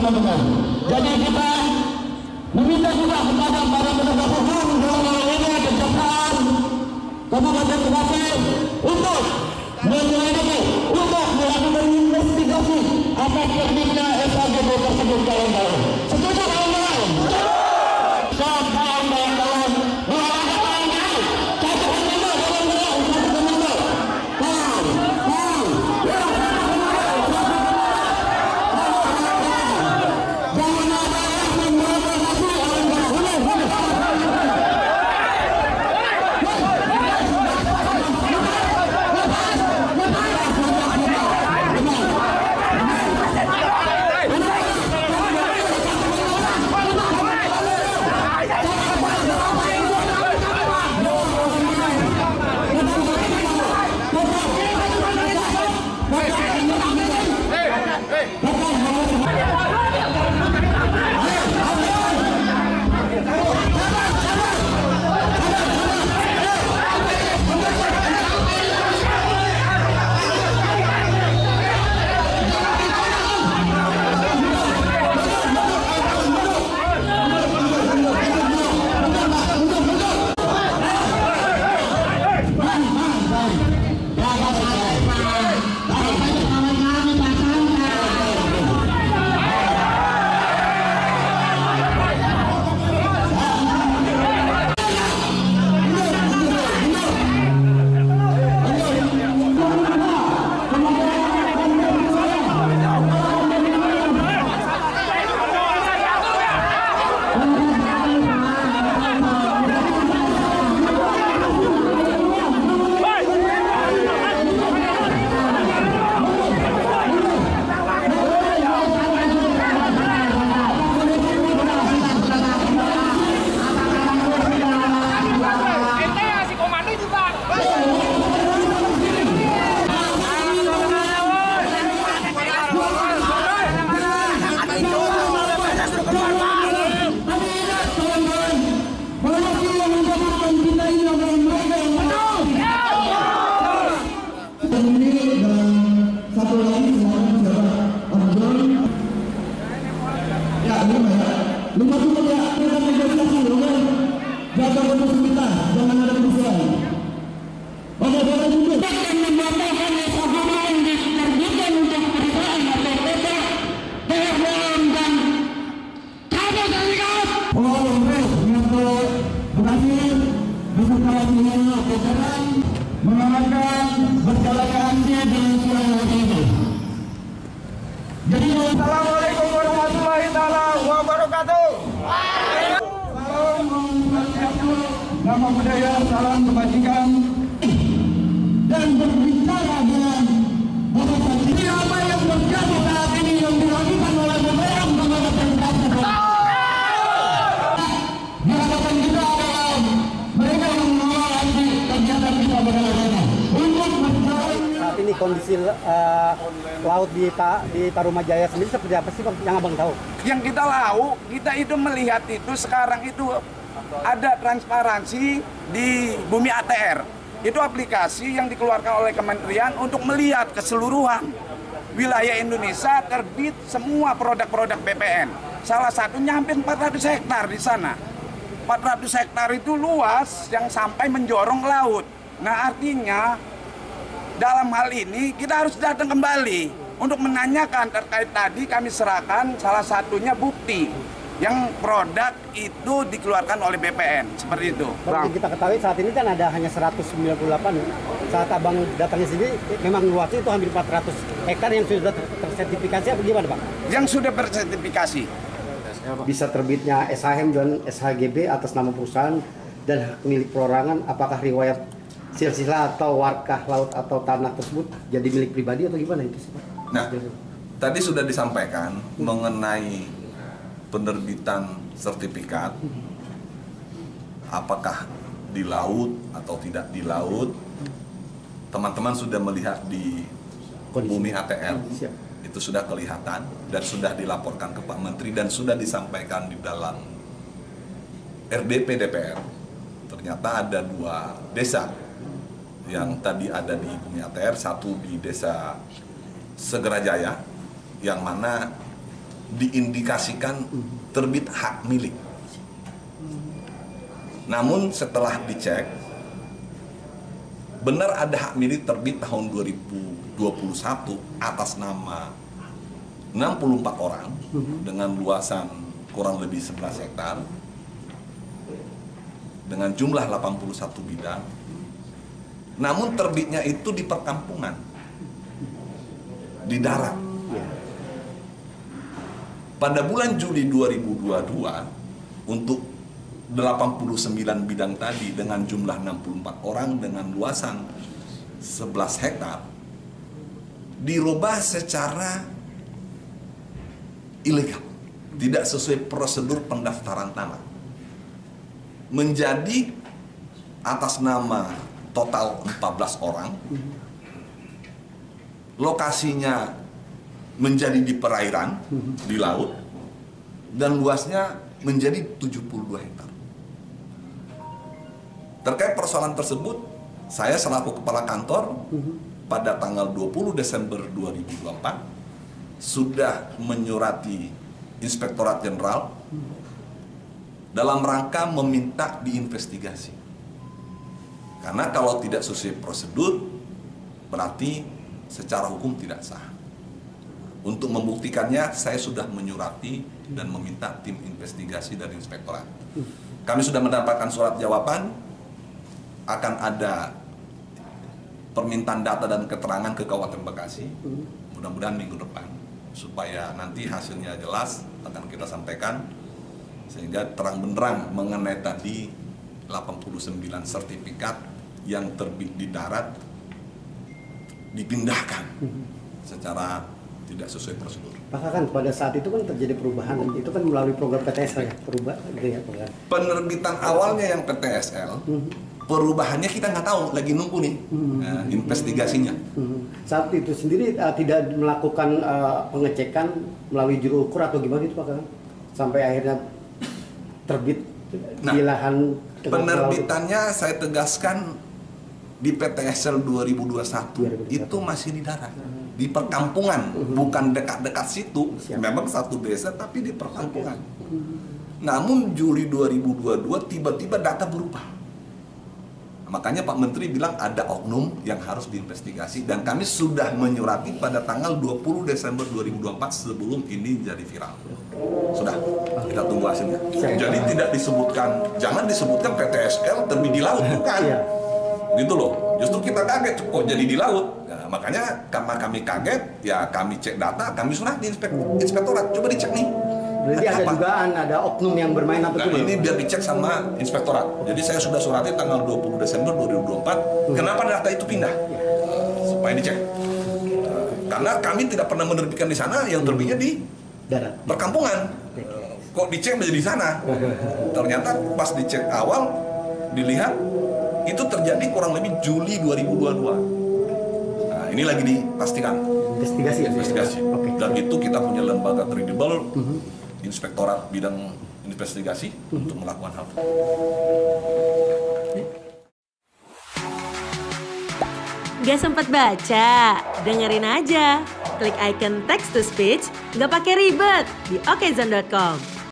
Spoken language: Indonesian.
teman-teman. Jadi kita meminta juga kepada para penegak hukum dalam hal ini Kejaksaan Kabupaten Bekasi untuk menyelidiki, untuk melakukan investigasi atas tekniknya SHGB tersebut kawan-kawan. Setuju kawan-kawan? Kawan-kawan, mengarahkan berjalannya aksi di siang hari ini. Jadi, assalamualaikum warahmatullahi wabarakatuh. Salam nama budaya, salam kebajikan, dan berbicara dengan bahasa ini apa yang terjadi saat ini yang dilakukan oleh BPN kepada Pemkab. Harapan kita adalah mereka yang mengawasi kegiatan kita bersama untuk saat ini kondisi laut di Tarumajaya sendiri seperti apa sih Bang, yang Abang tahu? Yang kita tahu, kita itu melihat itu sekarang itu ada transparansi di Bumi ATR. Itu aplikasi yang dikeluarkan oleh Kementerian untuk melihat keseluruhan wilayah Indonesia terbit semua produk-produk BPN. Salah satunya hampir 400 hektar di sana. 400 hektar itu luas yang sampai menjorong ke laut. Nah artinya dalam hal ini kita harus datang kembali untuk menanyakan terkait tadi kami serahkan salah satunya bukti yang produk itu dikeluarkan oleh BPN seperti itu. Bang, kita ketahui saat ini kan ada hanya 198. Saat Abang datangnya sendiri memang luasnya itu hampir 400 hektar yang sudah tersertifikasi apa gimana Bang? Yang sudah bersertifikasi. Bisa terbitnya SHM dan SHGB atas nama perusahaan dan hak milik perorangan, apakah riwayat silsilah atau warkah laut atau tanah tersebut jadi milik pribadi atau gimana itu? Nah, tadi sudah disampaikan mengenai penerbitan sertifikat, apakah di laut atau tidak di laut, teman-teman sudah melihat di Bumi ATR, itu sudah kelihatan dan sudah dilaporkan ke Pak Menteri dan sudah disampaikan di dalam RDP DPR. Ternyata ada 2 desa yang tadi ada di Bumi ATR, satu di desa Segerajaya, yang mana diindikasikan terbit hak milik. Namun setelah dicek, benar ada hak milik terbit tahun 2021 atas nama 64 orang dengan luasan kurang lebih 11 hektar dengan jumlah 81 bidang. Namun terbitnya itu di perkampungan, di darat. Pada bulan Juli 2022 untuk 89 bidang tadi dengan jumlah 64 orang dengan luasan 11 hektar dirubah secara ilegal, tidak sesuai prosedur pendaftaran tanah, menjadi atas nama total 14 orang, lokasinya menjadi di perairan, di laut, dan luasnya menjadi 72 hektar. Terkait persoalan tersebut, saya selaku kepala kantor pada tanggal 20 Desember 2024 sudah menyurati Inspektorat Jenderal dalam rangka meminta diinvestigasi. Karena kalau tidak sesuai prosedur, berarti secara hukum tidak sah. Untuk membuktikannya, saya sudah menyurati dan meminta tim investigasi dari Inspektorat. Kami sudah mendapatkan surat jawaban, akan ada permintaan data dan keterangan ke Kabupaten Bekasi, mudah-mudahan minggu depan, supaya nanti hasilnya jelas akan kita sampaikan, sehingga terang benderang mengenai tadi 89 sertifikat yang terbit di darat dipindahkan secara tidak sesuai prosedur. Maka kan pada saat itu kan terjadi perubahan, itu kan melalui program PTSL ya, program. Penerbitan awalnya yang PTSL, perubahannya kita nggak tahu, lagi nunggu nih investigasinya. Saat itu sendiri tidak melakukan pengecekan melalui juru ukur atau gimana itu Pak Kang? Sampai akhirnya terbit di lahan. Penerbitannya saya tegaskan di PTSL 2021 itu masih di darat, di perkampungan, bukan dekat-dekat situ. Memang satu desa tapi di perkampungan. Namun Juli 2022 tiba-tiba data berubah. Makanya Pak Menteri bilang ada oknum yang harus diinvestigasi, dan kami sudah menyurati pada tanggal 20 Desember 2024 sebelum ini jadi viral. Sudah, kita tunggu hasilnya. Jadi tidak disebutkan, jangan disebutkan PTSL terbit di laut, bukan. Gitu loh, justru kita kaget kok jadi di laut. Nah, makanya karena kami kaget, ya kami cek data, kami surat di Inspektorat, coba dicek nih. Berarti ada dugaan, ada oknum yang bermain atau nah, ini biar dicek sama Inspektorat. Jadi saya sudah surati tanggal 20 Desember 2024, kenapa data itu pindah? Supaya dicek. Karena kami tidak pernah menerbitkan di sana, yang terbitnya di darat, perkampungan. Kok dicek menjadi di sana? Ternyata pas dicek awal, dilihat itu terjadi kurang lebih Juli 2022. Nah, ini lagi dipastikan. Investigasi. Dan itu kita punya lembaga kredibel, Inspektorat Bidang Investigasi untuk melakukan hal itu. Gak sempat baca? Dengerin aja. Klik icon text to speech, gak pakai ribet di okezone.com.